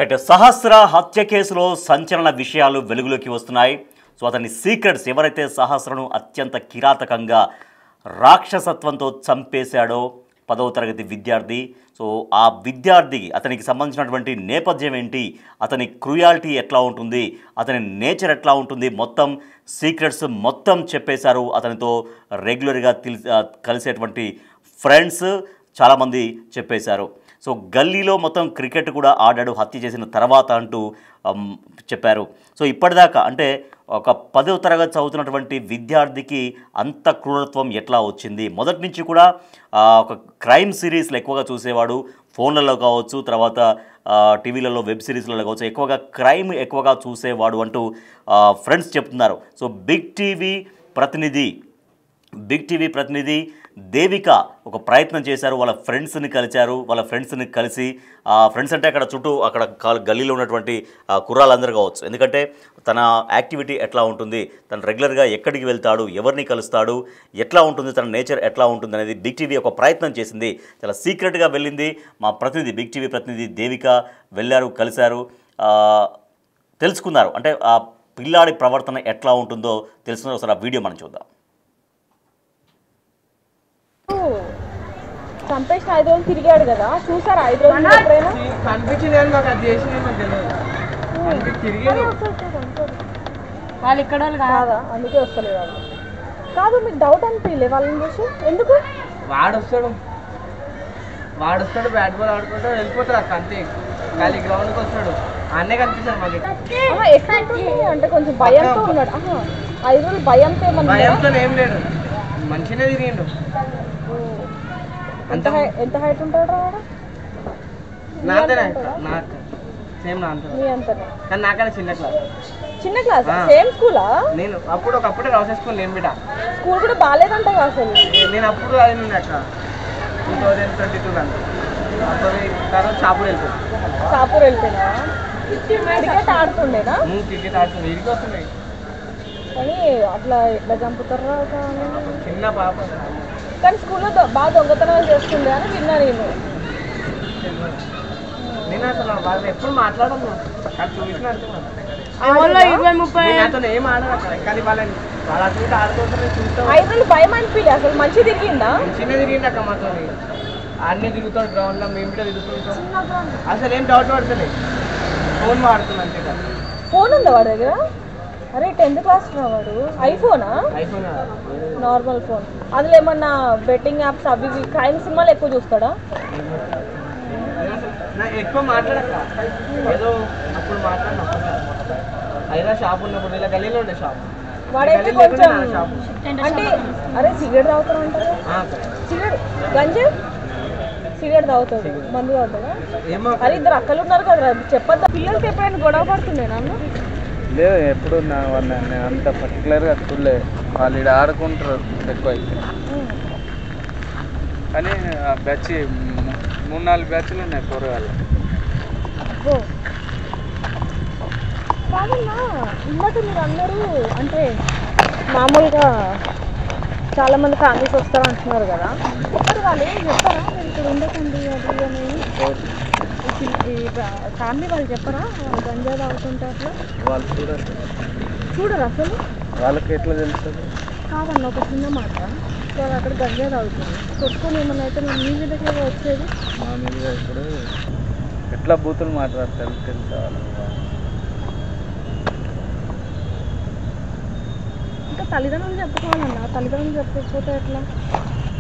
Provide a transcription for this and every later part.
Right సహస్ర హత్య కేసులో సంచలన విషయాలు వెలుగులోకి వస్తున్నాయి. సో అతని సీక్రెట్స్ ఎవరైతే సహస్రను అత్యంత కిరాతకంగా రాక్షసత్వంతో చంపేశాడో 10వ తరగతి విద్యార్థి. సో ఆ విద్యార్థి అతనికి సంబంధించినటువంటి నేపథ్యం ఏంటి, అతని క్రూయాలిటీ ఎట్లా ఉంటుంది, అతని నేచర్ ఎట్లా ఉంటుంది, మొత్తం సీక్రెట్స్ మొత్తం చెప్పేశారు. అతనితో రెగ్యులర్గా కలిసేటువంటి ఫ్రెండ్స్ చాలామంది చెప్పేశారు. సో గల్లీలో మొత్తం క్రికెట్ కూడా ఆడాడు హత్య చేసిన తర్వాత అంటూ చెప్పారు. సో ఇప్పటిదాకా అంటే ఒక 10వ తరగతి చదువుతున్నటువంటి విద్యార్థికి అంత క్రూరత్వం ఎట్లా వచ్చింది? మొదటి నుంచి కూడా ఒక క్రైమ్ సిరీస్లు ఎక్కువగా చూసేవాడు, ఫోన్లలో కావచ్చు, తర్వాత టీవీలలో వెబ్ సిరీస్లలో కావచ్చు, ఎక్కువగా క్రైమ్ ఎక్కువగా చూసేవాడు అంటూ ఫ్రెండ్స్ చెప్తున్నారు. సో బిగ్ టీవీ ప్రతినిధి దేవిక ఒక ప్రయత్నం చేశారు. వాళ్ళ ఫ్రెండ్స్ని కలిసి ఫ్రెండ్స్ అంటే అక్కడ చుట్టూ అక్కడ గల్లీలో ఉన్నటువంటి కుర్రాళ్ళందరూ కావచ్చు. ఎందుకంటే తన యాక్టివిటీ ఎట్లా ఉంటుంది, తను రెగ్యులర్గా ఎక్కడికి వెళ్తాడు, ఎవరిని కలుస్తాడు, ఎట్లా ఉంటుంది, తన నేచర్ ఎట్లా ఉంటుంది అనేది బిగ్ టీవీ ఒక ప్రయత్నం చేసింది. చాలా సీక్రెట్గా వెళ్ళింది. మా బిగ్ టీవీ ప్రతినిధి దేవిక వెళ్ళారు, కలిశారు, తెలుసుకున్నారు. అంటే ఆ పిల్లాడి ప్రవర్తన ఎట్లా ఉంటుందో తెలుసుకున్నారు. ఒకసారి ఆ వీడియో మనం చూద్దాం. చంపేసిన 5 రోజులు తిరిగాడు కదా, చూసారా 5 రోజులు ఎప్పుడైనా కనిపించింది కానీ మాకు అది చేసింది వాళ్ళు ఇక్కడ కాదా, అందుకే వస్తలేదు వాళ్ళు. కాదు మీకు డౌట్ అనిపించలే వాళ్ళని చూసి? ఎందుకు? వాడు వస్తాడు బ్యాట్ బాల్ ఆడుకుంటూ వెళ్ళిపోతాడు అక్క, అంతే. ఖాళీ గ్రౌండ్కి వస్తాడు, అన్నే కనిపిస్తాడు మాకు. ఎట్లా అంటే కొంచెం భయంతో ఉన్నాడు. 5 రోజులు భయంతో ఏం లేడు, మంచిగానే తిరిగిండు. ఎంత హైట్ ఉంటాడు వాడు? సేమ్ కానీ నాకన్నా చిన్న క్లాస్ సేమ్ స్కూలా? నేను ఒకప్పుడే రాసేసుకుని నేను బిడ్డ స్కూల్ కూడా బాగాలేదంట అసలు. నేను అప్పుడు అది నుండి అక్క 2022 తర్వాత షాపూర్ వెళ్ళిపోయినా. క్రికెట్ ఆడుతుండేనా? క్రికెట్ ఆడుతుండే, ఇడికి వస్తుండే. కానీ అట్లా ఎట్లా చంపుతారా చిన్న పాప. కానీ స్కూల్లో బాగా దొంగతనాలు చేస్తుండే అని విన్నా నేను అసలు వాళ్ళు ఎప్పుడు మాట్లాడము, చూసిన ఏం ఆడదు. కానీ వాళ్ళని వాళ్ళ అటు ఆడుతుంటే చూస్తాం. 5 రోజులు భయం అనిపించలే అసలు? మంచిగా తిరిగిందా? మంచిగా తిరిగింది అక్క మాతో. అన్నీ తిరుగుతాడు గ్రౌండ్లో, మేము కూడా తిరుగుతుంటాం. అసలు ఏం డౌట్ పడతలేదు, ఫోన్ వాడుతున్నాం అంతే కదా. ఫోన్ ఉందా వాడి దగ్గర? అరే 10th క్లాస్ వాడు. IPhone normal phone. అందులో ఏమన్నా బెట్టింగ్ యాప్స్ అవి క్రైమ్ సినిమాలు ఎక్కువ చూస్తాడా? ఎక్కువ మాట్లాడక, ఏదో అప్పుడు మాట్లాడినా అయినా షాప్ ఉన్నప్పుడు ఇలా గల్లీలో ఉండే షాప్. వాడైతే కొంచెం అంటే అరే సిగరెట్ తాగుతాడు అంటారు, సిగరెట్ తాగుతాడు, మందు తాగుతాడా? అరే ఇద్దరు అక్కలు ఉన్నారు కదా, చెప్పద్దా? పిల్లలకి ఎప్పుడైనా గొడవ పడుతుండే నన్ను? లేదు, ఎప్పుడు నేను అంత పర్టికులర్గా చూడలే. వాళ్ళు ఇక్కడ ఆడుకుంటారు ఎక్కువ అయితే. కానీ బ్యాచ్ 3-4 బ్యాచ్లు ఉన్నాయి కూరగాయలు. కాదన్నా, ఇందాక మీరు అందరూ అంటే మామూలుగా చాలామంది ఫ్యామిలీస్ వస్తారు అంటున్నారు కదా, మరి వాళ్ళు ఏం చెప్పారా మీరు ఇక్కడ ఉండకండి అది అనేది? ఫ్యామిలీ వాళ్ళు చెప్పరా గంజా తాగుతుంటే? అట్లా వాళ్ళు చూడరు అసలు? వాళ్ళకి ఎట్లా తెలుస్తుంది? కాదన్న ఒక చిన్న మాట, వాళ్ళు అక్కడ గంజా తాగుతుంది, కొట్టుకొని ఏమన్నా అయితే మీ మీదకే వచ్చేది. మా మీద ఇప్పుడు ఎట్లా బూతులు మాట్లాడతారు తెలుసా? ఇంకా తల్లిదండ్రులు చెప్పుకోవాలన్నా, తల్లిదండ్రులు చెప్పకపోతే ఎట్లా?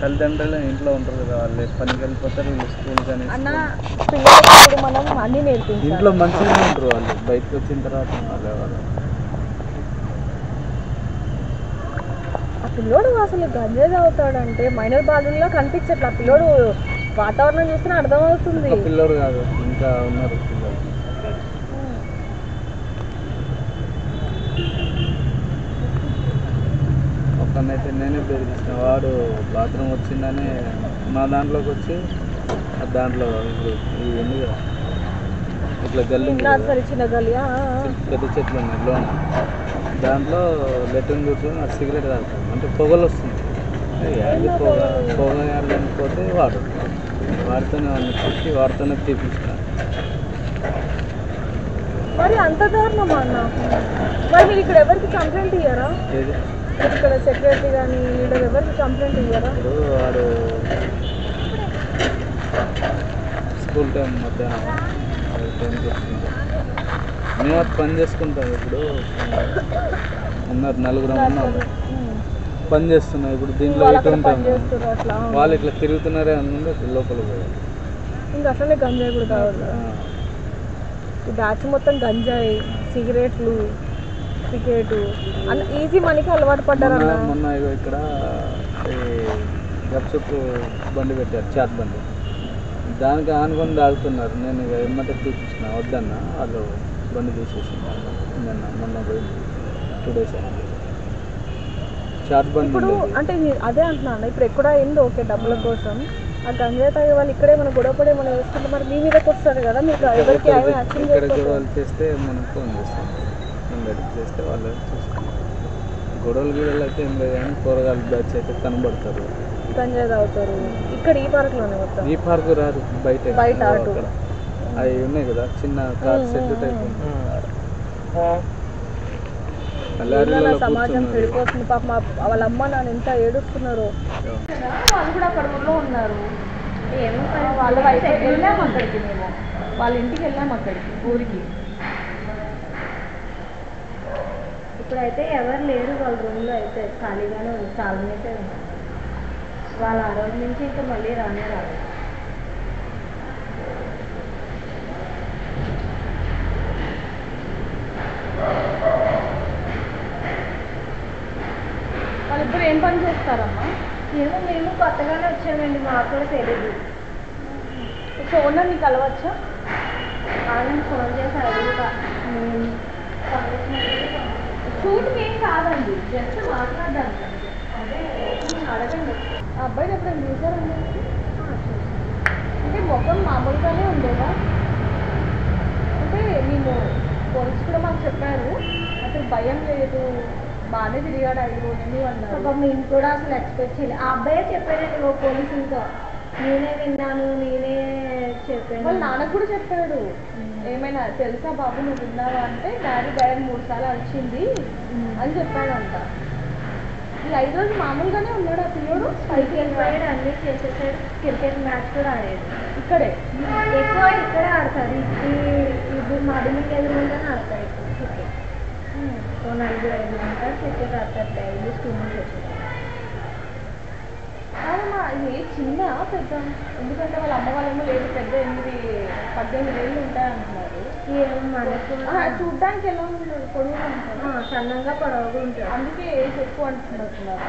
తల్లిదండ్రులు ఇంట్లో ఉంటారు కదా, వాళ్ళు పనికి వెళ్ళిపోతారు, వీళ్ళు స్కూల్ కానీ. అన్న పిల్లలకి మనం అన్నీ నేర్పించాలి. ఇంట్లో మంచిగా ఉంటారు వాళ్ళు, బయటకు వచ్చిన తర్వాత వాళ్ళు ఆ పిల్లోడు అసలు గంజా తాగుతాడంటే మైనర్ బాలుల్లో కనిపించట్లా. ఆ పిల్లోడు వాతావరణం చూస్తే అర్థమవుతుంది. పిల్లోడు కాదు, ఇంకా ఉన్నారు పిల్లలు. ఒకనైతే నేనే బెదిరించిన, వాడు బాత్రూమ్ వచ్చిందని మా దాంట్లోకి వచ్చి దాంట్లో ఇప్పుడు ఇవన్నీ కదా ఇట్లా గల్లి చిన్న గల్లి పెద్ద చెట్లు ఉన్నాయి లోన్, దాంట్లో లెట్రిన్ కూర్చొని నాకు సిగరెట్ తాగుతాను. అంటే పొగలు వస్తుంది, పొగ వెళ్ళకపోతే వాడితోనే వాళ్ళని చూసి వాడితోనే తీపిస్తాను. మరి అంత దారుణమా అన్న? మరి మీరు ఇక్కడ ఎవరికి కంప్లైంట్ ఇయ్యారా? ఇక్కడ సెక్రటరీ కానీ లీడర్ ఎవరికి కంప్లైంట్ ఇయ్యారా? ఇప్పుడు వాడు స్కూల్ టైం మధ్యాహ్నం టైంకి వస్తుంటాం, మేము అది పని చేసుకుంటాం. ఇప్పుడు ఉన్నారు నలుగురు ఉన్నారు పని చేస్తున్నాం. ఇప్పుడు దీంట్లో ఇటు ఉంటాం, వాళ్ళు ఇట్లా తిరుగుతున్నారే అనుకుంటే ఇప్పుడు లోపలికి పోయారు. ఇంకా అట్లనే గంజాయి కూడా కావాలి. ఈ బ్యాచ్ మొత్తం గంజాయి, సిగరెట్లు, క్రికెట్ అన్న ఈజీ మనీకి అలవాటు పడ్డారన్న. మొన్న ఇక్కడ గప్చుప్పు బండి పెట్టారు, చాట్ బండి, దానికి ఆనుకొని తాగుతున్నారు. నేను ఇక ఎమ్మటే తీపించిన వద్దన్న, వాళ్ళు బండి తీసేసి మొన్న పోయింది 2 days అయింది. చాట్ బండి ఇప్పుడు అంటే అదే అంటున్నాను, ఇప్పుడు ఎక్కడ అయిందో ఓకే డబ్బుల కోసం ఆ గంజాయి తాగే వాళ్ళు ఇక్కడే మన గొడవపడే మనం వేసుకుంటే మరి మీ మీదకి వస్తారు కదా, మీకు ఎవరికి ఇక్కడ గొడవలు చేస్తే మనం ఫోన్ చేస్తాం, మేము గడిపి చేస్తే వాళ్ళు చూస్తాం. గొడవలు గిడవలు అయితే ఏం లేదు కానీ కూరగాయలు బ్యాచ్ అయితే కనబడతారు, గంజాయి తాగుతారు. ఇక్కడ ఈ పార్క్లోనే మొత్తం. ఈ పార్కు రాదు, బయట బయట అటు అవి ఉన్నాయి కదా చిన్న కార్ సెట్ టైప్. సమాజం చెడిపోతుంది. పాప వాళ్ళ అమ్మ నాన్న ఎంత ఏడుస్తున్నారో. వాళ్ళు కూడా అక్కడ ఊళ్ళో ఉన్నారు. ఏమో వాళ్ళ వైపు వెళ్ళాము అక్కడికి, మేము వాళ్ళ ఇంటికి వెళ్ళాము అక్కడికి ఊరికి. ఇప్పుడైతే ఎవరు లేరు వాళ్ళ రూమ్లో, అయితే ఖాళీగానే ఉంది, చాలానైతే ఉంది. వాళ్ళు ఆ రోజు నుంచి ఇంకా మళ్ళీ రానే రాదు. వాళ్ళిద్దరు ఏం పని చేస్తారమ్మా? ఏమో మేము కొత్తగానే వచ్చామండి, మాకు కూడా తెలియదు. ఓనర్ నీకు కలవచ్చా? వాళ్ళని ఫోన్ చేసి అడుగుతా. షూట్కి ఏం కాదండి, జస్ట్ మాట్లాడడానికి. అడగండి. ఆ అబ్బాయిని ఎప్పుడైనా చూసారండి? అంటే మొత్తం మామూలుగానే ఉండేదా? అంటే మేము పోలీసు కూడా మాకు చెప్పారు, అసలు భయం లేదు, బాగానే తిరిగాడు 5 రోజులు అన్నారు. మేము కూడా అసలు ఎక్స్పెక్ట్ చేయలేదు. ఆ అబ్బాయే చెప్పాడండి ఓ పోలీసులతో, నేనే విన్నాను, నేనే చెప్పాను. వాళ్ళ నాన్నకు కూడా చెప్పాడు, ఏమైనా తెలుసా బాబు నువ్వు విన్నావా అంటే డాడీ 3 సార్లు అరిచింది అని చెప్పాడంట. ఈ 5 రోజులు మామూలుగానే ఉన్నాడు ఆ పిల్లడు. పైకి వెళ్ళిపోయాడు, అన్నీ చేసేసాడు. క్రికెట్ మ్యాచ్ కూడా ఆడాడు ఇక్కడే, ఎక్కువ ఇక్కడే ఆడతారు. ఇది మా బిల్డింగ్ ఎదురుగానే ఆడతారు ఎక్కువ క్రికెట్. 4-5 ఉంటారు క్రికెట్ ఆడతారు డైలీ స్కూల్ నుంచి వచ్చారు. అవునా? ఇది చిన్న పెద్ద? ఎందుకంటే వాళ్ళ అమ్మ వాళ్ళేమో లేదు, పెద్ద 8-18 ఏళ్ళు ఉంటాయంటున్నారు. చూడ్డానికి ఎలా ఉంటారు? పొడవుగా ఉంటారు, సన్నంగా పొడవుగా ఉంటారు, అందుకే ఏజ్ ఎక్కువ అంటున్నట్టున్నారు.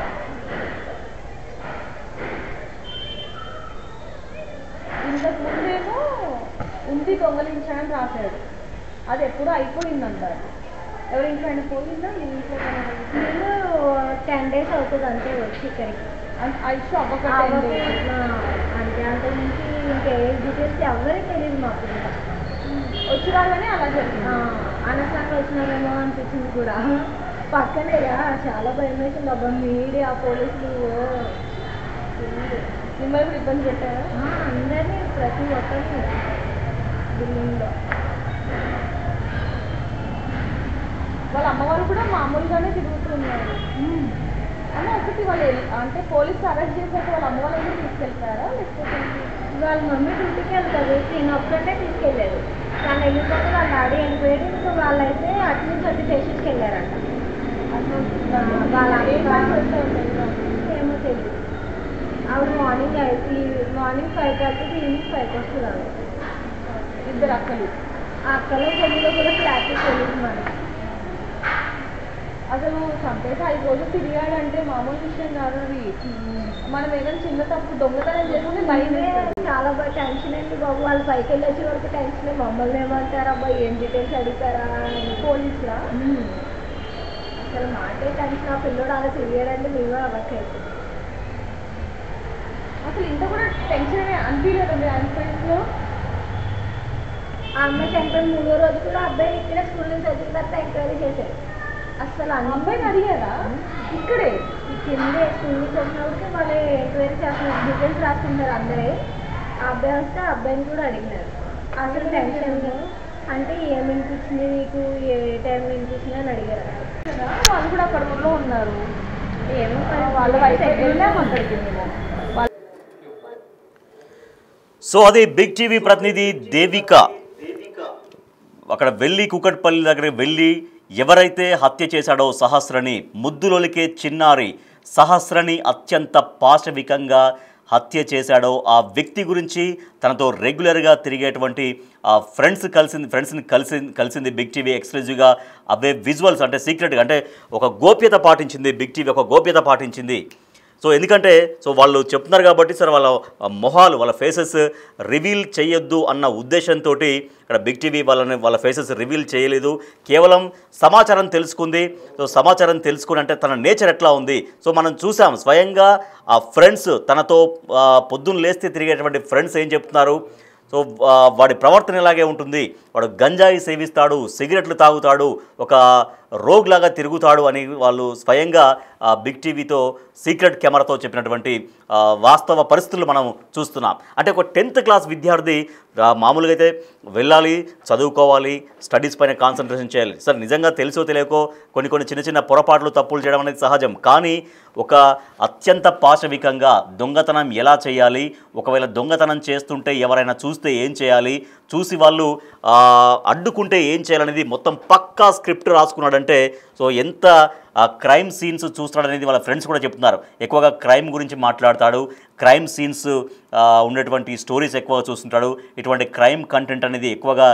ఇంతకు ముందేమో ఉంది దొంగలించాడని రాశాడు, అది ఎప్పుడూ అయిపోయిందంటారు. ఎవరి ఇంట్లో అయినా పోయిందా? మీ ఇంట్లో నేను 10 days అవుతుంది అంతే వచ్చి ఇక్కడికి. ఐషు అవ్వకండి అంటే అంత నుంచి ఇంకా ఏ డీటెయిల్స్ ఎవరికి తెలియదు మాకు. ఇంకా వచ్చి రాగానే అలా జరిగింది. అనవసరంగా వచ్చినామేమో అనిపించింది కూడా. పక్కనేగా చాలా భయం వేసింది. అబ్బా మీడియా పోలీసులు మిమ్మల్ని కూడా ఇబ్బంది పెట్టారా? అందరినీ, ప్రతి ఒక్కరిని బిల్డింగ్లో. వాళ్ళ అమ్మవారు కూడా మామూలుగానే తిరుగుతున్నారు. అన్న ఒకటి వాళ్ళు అంటే పోలీసు అరెస్ట్ చేశాక వాళ్ళ అమ్మ వాళ్ళని తీసుకెళ్తారా, లేకపోతే వాళ్ళ మమ్మీ డ్యూటీకి వెళ్తారు, నేను ఒక్కటే తీసుకెళ్ళలేదు. తను వెళ్ళిపోతే వాళ్ళ డాడీ వెళ్ళిపోయాడు. ఇంకా వాళ్ళైతే అటు నుంచి అటు స్టేషన్కి వెళ్ళారంట. ఏమో తెలియదు. ఆవిడ మార్నింగ్ 5కి వెళ్తుంది, ఈవినింగ్ 5కి వస్తుంది. ఆవిడ ఇద్దరు అక్కలు. ఆ అక్కలో చెల్లిలో కూడా ఫ్లాట్కి తెలియదు మనకి. అసలు చంపేసి 5 రోజులు తిరిగాడంటే మామూలు విషయం కాదు అది. మనం ఏదైనా చిన్న తప్పు దొంగతనం చేస్తే భయమే. చాలా బాగా టెన్షన్ అండి బాబు. వాళ్ళు పైకి వెళ్ళి వచ్చే వరకు టెన్షన్. మమ్మల్ని ఏమంటారా అబ్బాయి, ఏం డీటెయిల్స్ అడుగుతారా పోలీసులా? అసలు మాకే టెన్షన్. ఆ పిల్లడు అలా తిరిగాడంటే మేము అవ్వకైతే. అసలు ఇంత కూడా టెన్షన్ అనిపించలేదండి హాస్పిటల్స్లో. ఆ అమ్మాయి చనిపోయిన 3వ రోజు కూడా అబ్బాయి ఇక్కడ స్కూల్ నుంచి వచ్చిన తర్వాత ఎంక్వైరీ చేశారు. అసలు అబ్బాయిని అడిగారా? ఇక్కడే కిందే స్కూల్ నుంచి వచ్చినప్పటికీ వాళ్ళు ఎంక్వైరీ చేస్తున్నారు, డీటెయిల్స్ రాసుకుంటారు అందరే. ఆ అబ్బాయి వస్తే ఆ అబ్బాయిని కూడా అడిగినారు. అసలు టెన్షన్ అంటే ఏం వినిపించింది నీకు, ఏ టైం వినిపించింది అని అడిగారు కదా, వాళ్ళు కూడా అక్కడ ఊళ్ళో ఉన్నారు. ఏమో వాళ్ళ వైపు వెళ్ళాము అక్కడికి మేము. సో అది బిగ్ టీవీ ప్రతినిధి దేవిక అక్కడ వెళ్ళి కూకట్పల్లి దగ్గర వెళ్ళి ఎవరైతే హత్య చేశాడో సహస్రని, ముద్దులొలికే చిన్నారి సహస్రని అత్యంత పాశవికంగా హత్య చేశాడో ఆ వ్యక్తి గురించి తనతో రెగ్యులర్గా తిరిగేటువంటి ఫ్రెండ్స్ని కలిసింది బిగ్ టీవీ ఎక్స్క్లూజివ్గా. అవే విజువల్స్ అంటే సీక్రెట్గా అంటే ఒక గోప్యత పాటించింది బిగ్ టీవీ, ఒక గోప్యత పాటించింది. సో ఎందుకంటే వాళ్ళు చెప్తున్నారు కాబట్టి సార్ వాళ్ళ మొహాలు, వాళ్ళ ఫేసెస్ రివీల్ చేయొద్దు అన్న ఉద్దేశంతో ఇక్కడ బిగ్ టీవీ వాళ్ళ ఫేసెస్ రివీల్ చేయలేదు. కేవలం సమాచారం తెలుసుకుంది. సో సమాచారం తెలుసుకుని అంటే తన నేచర్ ఎట్లా ఉంది. సో మనం చూసాం స్వయంగా ఆ ఫ్రెండ్స్ తనతో పొద్దున్న లేస్తే తిరిగేటువంటి ఫ్రెండ్స్ ఏం చెప్తున్నారు. సో వాడి ప్రవర్తన ఇలాగే ఉంటుంది, వాడు గంజాయి సేవిస్తాడు, సిగరెట్లు తాగుతాడు, ఒక రోగ్లాగా తిరుగుతాడు అని వాళ్ళు స్వయంగా బిగ్ టీవీతో సీక్రెట్ కెమెరాతో చెప్పినటువంటి వాస్తవ పరిస్థితులు మనం చూస్తున్నాం. అంటే ఒక 10th క్లాస్ విద్యార్థి మామూలుగా అయితే వెళ్ళాలి, చదువుకోవాలి, స్టడీస్ పైన కాన్సన్ట్రేషన్ చేయాలి. సార్ నిజంగా తెలుసో తెలియకో కొన్ని చిన్న చిన్న పొరపాట్లు, తప్పులు చేయడం అనేది సహజం. కానీ ఒక అత్యంత పాశవికంగా దొంగతనం ఎలా చేయాలి, ఒకవేళ దొంగతనం చేస్తుంటే ఎవరైనా చూస్తే ఏం చేయాలి, చూసి వాళ్ళు అడ్డుకుంటే ఏం చేయాలనేది మొత్తం పక్కా స్క్రిప్ట్ రాసుకున్నాడంటే సో ఎంత క్రైమ్ సీన్స్ చూస్తున్నాడనేది వాళ్ళ ఫ్రెండ్స్ కూడా చెప్తున్నారు. ఎక్కువగా క్రైమ్ గురించి మాట్లాడతాడు, క్రైమ్ సీన్స్ ఉండేటువంటి స్టోరీస్ ఎక్కువగా చూస్తుంటాడు, ఇటువంటి క్రైమ్ కంటెంట్ అనేది ఎక్కువగా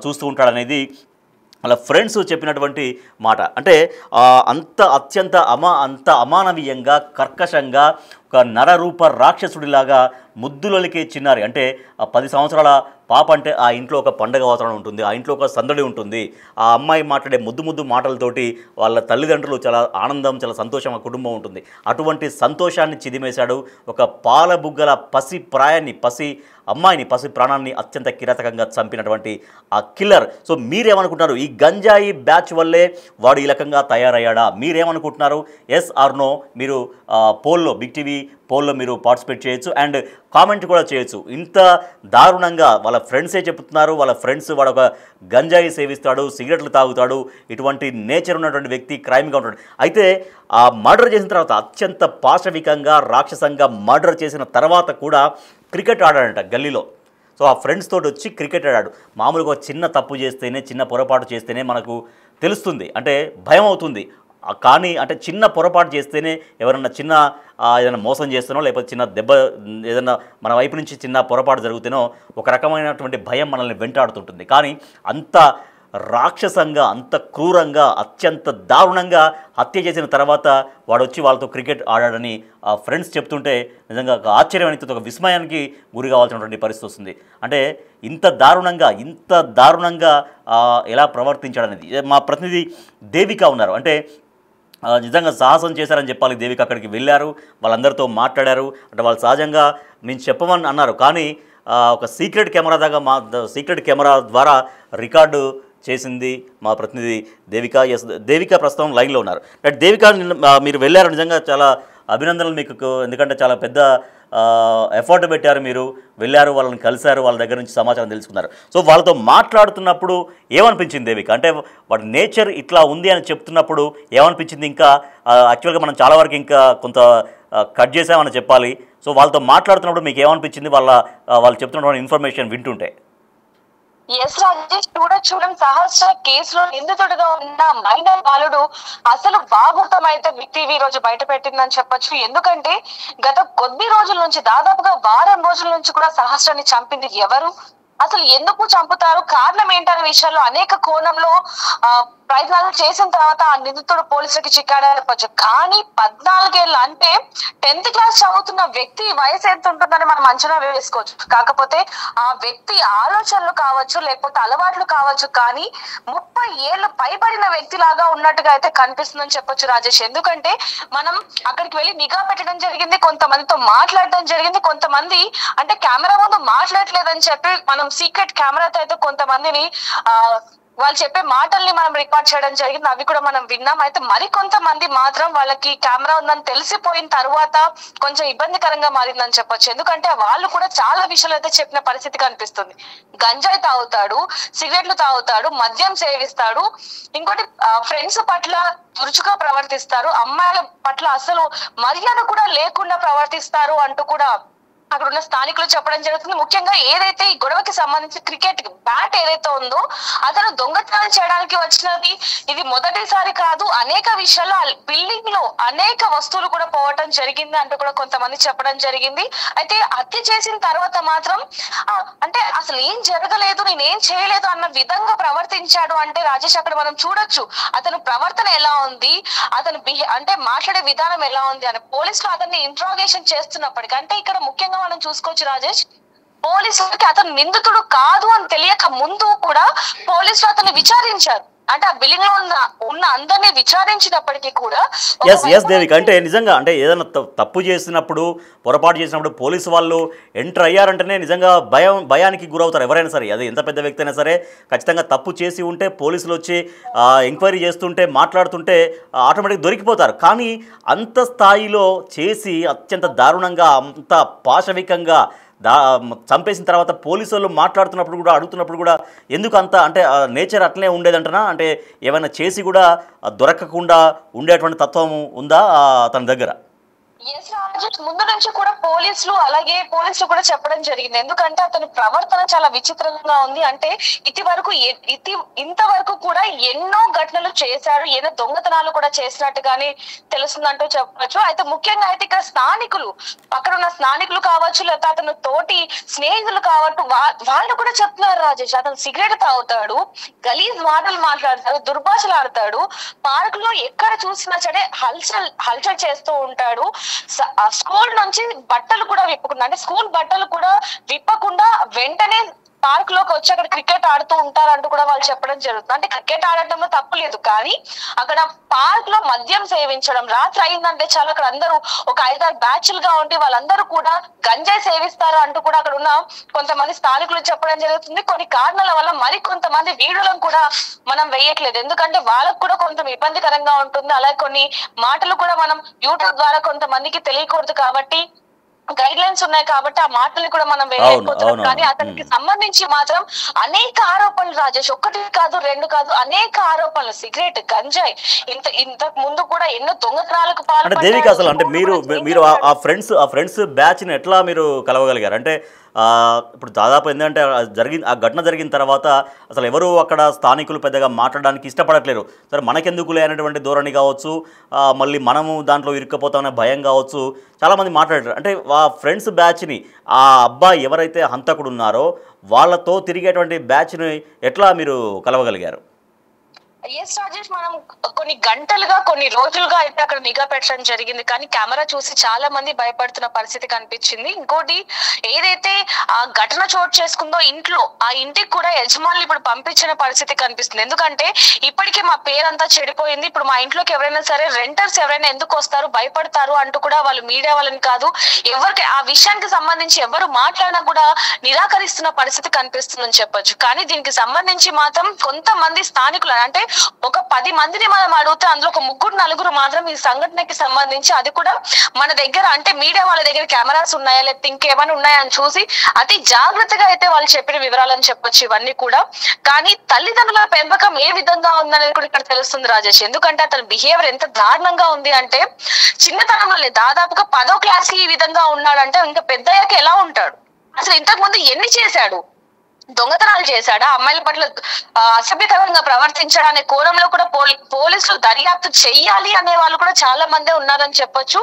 చూస్తూ ఉంటాడనేది వాళ్ళ ఫ్రెండ్స్ చెప్పినటువంటి మాట. అంటే అంత అమానవీయంగా, కర్కశంగా, ఒక నరరూప రాక్షసుడిలాగా ముద్దులొలికే చిన్నారి అంటే 10 సంవత్సరాల పాప అంటే ఆ ఇంట్లో ఒక పండగ వాతావరణం ఉంటుంది, ఆ ఇంట్లో ఒక సందడి ఉంటుంది. ఆ అమ్మాయి మాట్లాడే ముద్దు మాటలతోటి వాళ్ళ తల్లిదండ్రులు చాలా ఆనందం, చాలా సంతోషం, ఆ కుటుంబం ఉంటుంది. అటువంటి సంతోషాన్ని చిదిమేశాడు. ఒక పాలబుగ్గల పసి అమ్మాయిని, పసి ప్రాణాన్ని అత్యంత కిరాతకంగా చంపినటువంటి ఆ కిల్లర్. సో మీరేమనుకుంటున్నారు? ఈ గంజాయి బ్యాచ్ వల్లే వాడు ఈ రకంగా తయారయ్యాడా? మీరేమనుకుంటున్నారు? ఎస్ ఆర్ నో మీరు పోల్లో, బిగ్ టీవీ పోల్లో మీరు పార్టిసిపేట్ చేయొచ్చు అండ్ కామెంట్ కూడా చేయొచ్చు. ఇంత దారుణంగా వాళ్ళ ఫ్రెండ్సే చెప్తున్నారు, వాళ్ళ ఫ్రెండ్స్ వాడు ఒక గంజాయి సేవిస్తాడు, సిగరెట్లు తాగుతాడు, ఇటువంటి నేచర్ ఉన్నటువంటి వ్యక్తి క్రైమ్గా ఉంటాడు. అయితే ఆ మర్డర్ చేసిన తర్వాత అత్యంత పాశవికంగా, రాక్షసంగా మర్డర్ చేసిన తర్వాత కూడా క్రికెట్ ఆడాడంట గల్లీలో. సో ఆ ఫ్రెండ్స్ తోటి వచ్చి క్రికెట్ ఆడాడు. మామూలుగా చిన్న తప్పు చేస్తేనే, చిన్న పొరపాటు చేస్తేనే మనకు తెలుస్తుంది, అంటే భయం అవుతుంది. కానీ అంటే చిన్న పొరపాటు చేస్తేనే ఎవరన్నా చిన్న ఏదైనా మోసం చేస్తేనో లేకపోతే చిన్న దెబ్బ ఏదైనా మన వైపు నుంచి చిన్న పొరపాటు జరిగితేనో ఒక రకమైనటువంటి భయం మనల్ని వెంటాడుతుంటుంది. కానీ అంత రాక్షసంగా, అంత క్రూరంగా, అత్యంత దారుణంగా హత్య చేసిన తర్వాత వాడు వచ్చి వాళ్ళతో క్రికెట్ ఆడాడని ఆ ఫ్రెండ్స్ చెప్తుంటే నిజంగా ఒక ఆశ్చర్యానికి, ఒక విస్మయానికి గురి కావాల్సినటువంటి పరిస్థితి వస్తుంది. అంటే ఇంత దారుణంగా ఎలా ప్రవర్తించాడనేది మా ప్రతినిధి దేవిక ఉన్నారు. అంటే నిజంగా సాహసం చేశారని చెప్పాలి. దేవిక అక్కడికి వెళ్ళారు, వాళ్ళందరితో మాట్లాడారు. అంటే వాళ్ళు సహజంగా మేము చెప్పమని అన్నారు, కానీ ఒక సీక్రెట్ కెమెరా ద్వారా రికార్డు చేసింది మా ప్రతినిధి దేవిక. దేవిక ప్రస్తుతం లైన్లో ఉన్నారు. దేవిక మీరు వెళ్ళారు, నిజంగా చాలా అభినందనలు మీకు. ఎందుకంటే చాలా పెద్ద ఎఫర్ట్ పెట్టారు, మీరు వెళ్ళారు, వాళ్ళని కలిశారు, వాళ్ళ దగ్గర నుంచి సమాచారం తెలుసుకున్నారు. సో వాళ్ళతో మాట్లాడుతున్నప్పుడు ఏమనిపించింది దేవిక? అంటే వాడి నేచర్ ఇట్లా ఉంది అని చెప్తున్నప్పుడు ఏమనిపించింది? ఇంకా యాక్చువల్గా మనం చాలా వరకు ఇంకా కొంత కట్ చేసామని చెప్పాలి. సో వాళ్ళతో మాట్లాడుతున్నప్పుడు మీకు ఏమనిపించింది వాళ్ళు చెప్తున్నటువంటి ఇన్ఫర్మేషన్ వింటుంటే? ఎస్ రాజేష్, చూడం సహస్ర కేసులో నిందితుడిగా ఉన్న మైనర్ బాలుడు అసలు బాగోతం అయితే బిగ్ టీవీ రోజు బయట పెట్టిందని చెప్పొచ్చు. ఎందుకంటే గత కొద్ది రోజుల నుంచి, దాదాపుగా వారం రోజుల నుంచి కూడా సహస్రాన్ని చంపింది ఎవరు, అసలు ఎందుకు చంపుతారు, కారణం ఏంటనే విషయంలో అనేక కోణంలో ప్రయత్నాలు చేసిన తర్వాత ఆ నిందితుడు పోలీసులకి చిక్కాడని చెప్పొచ్చు. కానీ 14 ఏళ్ళు అంటే 10th క్లాస్ చదువుతున్న వ్యక్తి వయసు ఎంత ఉంటుందని మనం అంచనా వేసుకోవచ్చు. కాకపోతే ఆ వ్యక్తి ఆలోచనలు కావచ్చు, లేకపోతే అలవాట్లు కావచ్చు, కానీ 30 ఏళ్ళు పైబడిన వ్యక్తి లాగా ఉన్నట్టుగా అయితే కనిపిస్తుందని చెప్పొచ్చు రాజేష్. ఎందుకంటే మనం అక్కడికి వెళ్ళి నిఘా పెట్టడం జరిగింది, కొంతమందితో మాట్లాడడం జరిగింది, కొంతమంది అంటే కెమెరా ముందు మాట్లాడలేదని చెప్పి మనం సీక్రెట్ కెమెరాతో అయితే కొంతమందిని వాళ్ళు చెప్పే మాటల్ని మనం రికార్డ్ చేయడం జరిగింది, అవి కూడా మనం విన్నాం. అయితే మరికొంతమంది మాత్రం వాళ్ళకి కెమెరా ఉందని తెలిసిపోయిన తర్వాత కొంచెం ఇబ్బందికరంగా మారిందని చెప్పొచ్చు. ఎందుకంటే వాళ్ళు కూడా చాలా విషయాలు అయితే చెప్పిన పరిస్థితి కనిపిస్తుంది. గంజాయి తాగుతాడు, సిగరెట్లు తాగుతాడు, మద్యం సేవిస్తాడు, ఇంకోటి ఫ్రెండ్స్ పట్ల దురుచుగా ప్రవర్తిస్తారు, అమ్మాయిల పట్ల అసలు మర్యాద కూడా లేకుండా ప్రవర్తిస్తారు అంటూ కూడా అక్కడ ఉన్న స్థానికులు చెప్పడం జరుగుతుంది. ముఖ్యంగా ఏదైతే ఈ గొడవకి సంబంధించి క్రికెట్ బ్యాట్ ఏదైతే ఉందో అతను దొంగతనం చేయడానికి వచ్చినది ఇది మొదటిసారి కాదు, అనేక విషయాల్లో బిల్డింగ్ లో అనేక వస్తువులు కూడా పోవటం జరిగింది అంటూ కూడా కొంతమంది చెప్పడం జరిగింది. అయితే హత్య చేసిన తర్వాత మాత్రం అంటే అసలు ఏం జరగలేదు, నేనేం చేయలేదు అన్న విధంగా ప్రవర్తించాడు అంటే రాజేష్ అక్కడ మనం చూడొచ్చు అతను ప్రవర్తన ఎలా ఉంది, అతను అంటే మాట్లాడే విధానం ఎలా ఉంది అని పోలీసులు అతన్ని ఇంట్రాగేషన్ చేస్తున్నప్పటికీ అంటే ఇక్కడ ముఖ్యంగా మనం చూసుకోవచ్చు రాజేష్, పోలీసులకి అతను నిందితుడు కాదు అని తెలియక ముందు కూడా పోలీసులు అతన్ని విచారించారు. అంటే ఆ బిల్డింగ్ లో ఉన్న అందరినీ విచారించినప్పటికీ కూడా ఎస్ దేవిక, అంటే నిజంగా అంటే ఏదైనా తప్పు చేసినప్పుడు పొరపాటు చేసినప్పుడు పోలీసు వాళ్ళు ఎంటర్ అయ్యారంటేనే నిజంగా భయానికి గురవుతారు ఎవరైనా సరే. అది ఎంత పెద్ద వ్యక్తి అయినా సరే ఖచ్చితంగా తప్పు చేసి ఉంటే పోలీసులు వచ్చి ఎంక్వైరీ చేస్తుంటే మాట్లాడుతుంటే ఆటోమేటిక్గా దొరికిపోతారు. కానీ అంత స్థాయిలో చేసి అత్యంత దారుణంగా అంత పాశవికంగా చంపేసిన తర్వాత పోలీసు వాళ్ళు మాట్లాడుతున్నప్పుడు కూడా అడుగుతున్నప్పుడు కూడా ఎందుకు అంత అంటే నేచర్ అట్లనే ఉండేదంటనా, అంటే ఏమైనా చేసి కూడా దొరకకుండా ఉండేటువంటి తత్వం ఉందా అతని దగ్గర? ముందు నుంచి కూడా పోలీసులు కూడా చెప్పడం జరిగింది. ఎందుకంటే అతని ప్రవర్తన చాలా విచిత్రంగా ఉంది. అంటే ఇంతవరకు కూడా ఎన్నో ఘటనలు చేశాడు, ఎన్నో దొంగతనాలు కూడా చేసినట్టుగానే తెలుస్తుందంటూ చెప్పచ్చు. అయితే ముఖ్యంగా అయితే ఇక్కడ అక్కడ ఉన్న స్థానికులు కావచ్చు, లేదా అతను తోటి స్నేహితులు కావచ్చు, వాళ్ళు కూడా చెప్తున్నారు రాజేష్ అతను సిగరెట్ తాగుతాడు, గలీజ్ మాటలు మాట్లాడతాడు, దుర్భాషలు ఆడతాడు, పార్క్ లో ఎక్కడ చూసినా సరే హల్చల్ చేస్తూ ఉంటాడు, స్కూల్ నుంచి బట్టలు కూడా విప్పకుండా అంటే స్కూల్ బట్టలు కూడా విప్పకుండా వెంటనే పార్క్ లోకి వచ్చి అక్కడ క్రికెట్ ఆడుతూ ఉంటారంటూ కూడా వాళ్ళు చెప్పడం జరుగుతుంది. అంటే క్రికెట్ ఆడటంలో తప్పు లేదు, కానీ అక్కడ పార్క్ లో మద్యం సేవించడం, రాత్రి అయిందంటే చాలా అక్కడ అందరూ ఒక 5-6 బ్యాచ్లుగా ఉండి వాళ్ళందరూ కూడా గంజాయి సేవిస్తారు అంటూ కూడా అక్కడ ఉన్న కొంతమంది స్థానికులు చెప్పడం జరుగుతుంది. కొన్ని కారణాల వల్ల మరి కొంతమంది వీడియోలను కూడా మనం వేయట్లేదు, ఎందుకంటే వాళ్ళకు కూడా కొంచెం ఇబ్బందికరంగా ఉంటుంది. అలాగే కొన్ని మాటలు కూడా మనం యూట్యూబ్ ద్వారా కొంతమందికి తెలియకూడదు కాబట్టి గైడ్ లైన్స్ ఉన్నాయి కాబట్టి ఆ మాటల్ని కూడా మనం వేయలేకపోతున్నాం. కానీ అతనికి సంబంధించి మాత్రం అనేక ఆరోపణలు రాజేష్, ఒకటి కాదు రెండు కాదు అనేక ఆరోపణలు, సిగరెట్, గంజాయి, ఇంతకు ముందు కూడా ఎన్నో దొంగతనాలకు పాల్పడ్డారు. అసలు అంటే మీరు ఆ ఫ్రెండ్స్ బ్యాచ్ ని ఎట్లా మీరు కలవగలిగారు? అంటే ఇప్పుడు దాదాపు ఏంటంటే ఆ ఘటన జరిగిన తర్వాత అసలు ఎవరు అక్కడ స్థానికులు పెద్దగా మాట్లాడడానికి ఇష్టపడట్లేరు. సరే మనకెందుకులే అనేటువంటి ధోరణి కావచ్చు, మళ్ళీ మనము దాంట్లో ఇరుక్కపోతామనే భయం కావచ్చు, చాలామంది మాట్లాడారు. అంటే ఆ ఫ్రెండ్స్ బ్యాచ్ని ఆ అబ్బాయి ఎవరైతే హంతకుడు ఉన్నారో వాళ్ళతో తిరిగేటువంటి బ్యాచ్ని ఎట్లా మీరు కలవగలిగారు? ఎస్ రాజేష్, మనం కొన్ని గంటలుగా కొన్ని రోజులుగా అయితే అక్కడ నిఘా పెట్టడం జరిగింది, కానీ కెమెరా చూసి చాలా మంది భయపడుతున్న పరిస్థితి కనిపించింది. ఇంకోటి ఏదైతే ఆ ఘటన చోటు చేసుకుందో ఇంట్లో, ఆ ఇంటికి కూడా యజమానులు ఇప్పుడు పంపించిన పరిస్థితి కనిపిస్తుంది. ఎందుకంటే ఇప్పటికే మా పేరంతా చెడిపోయింది, ఇప్పుడు మా ఇంట్లోకి ఎవరైనా సరే రెంటర్స్ ఎవరైనా ఎందుకు వస్తారు, భయపడతారు అంటూ కూడా వాళ్ళు మీడియా వాళ్ళని కాదు ఎవరికి ఆ విషయానికి సంబంధించి ఎవరు మాట్లాడినా కూడా నిరాకరిస్తున్న పరిస్థితి కనిపిస్తుందని చెప్పొచ్చు. కానీ దీనికి సంబంధించి మాత్రం కొంతమంది స్థానికులు అంటే ఒక 10 మందిని మనం అడిగితే అందులో ఒక 3-4 మాత్రం ఈ సంఘటనకి సంబంధించి, అది కూడా మన దగ్గర అంటే మీడియా వాళ్ళ దగ్గర కెమెరాస్ ఉన్నాయా లేకపోతే ఇంకేమైనా ఉన్నాయా అని చూసి అతి జాగ్రత్తగా అయితే వాళ్ళు చెప్పిన వివరాలని చెప్పొచ్చు ఇవన్నీ కూడా. కానీ తల్లిదండ్రుల పెంపకం ఏ విధంగా ఉందనేది కూడా ఇక్కడ తెలుస్తుంది రాజేష్. ఎందుకంటే అతని బిహేవియర్ ఎంత దారుణంగా ఉంది అంటే చిన్నతనంలో దాదాపుగా 10వ క్లాస్ ఈ విధంగా ఉన్నాడంటే ఇంకా పెద్దయ్యాక ఎలా ఉంటాడు, అసలు ఇంతకు ముందు ఎన్ని చేశాడు, దొంగతనాలు చేశాడా, అమ్మాయిల పట్ల అసభ్యకరంగా ప్రవర్తించాడు అనే కోణంలో కూడా పోలీసులు దర్యాప్తు చెయ్యాలి అనే వాళ్ళు కూడా చాలా మందే ఉన్నారని చెప్పొచ్చు.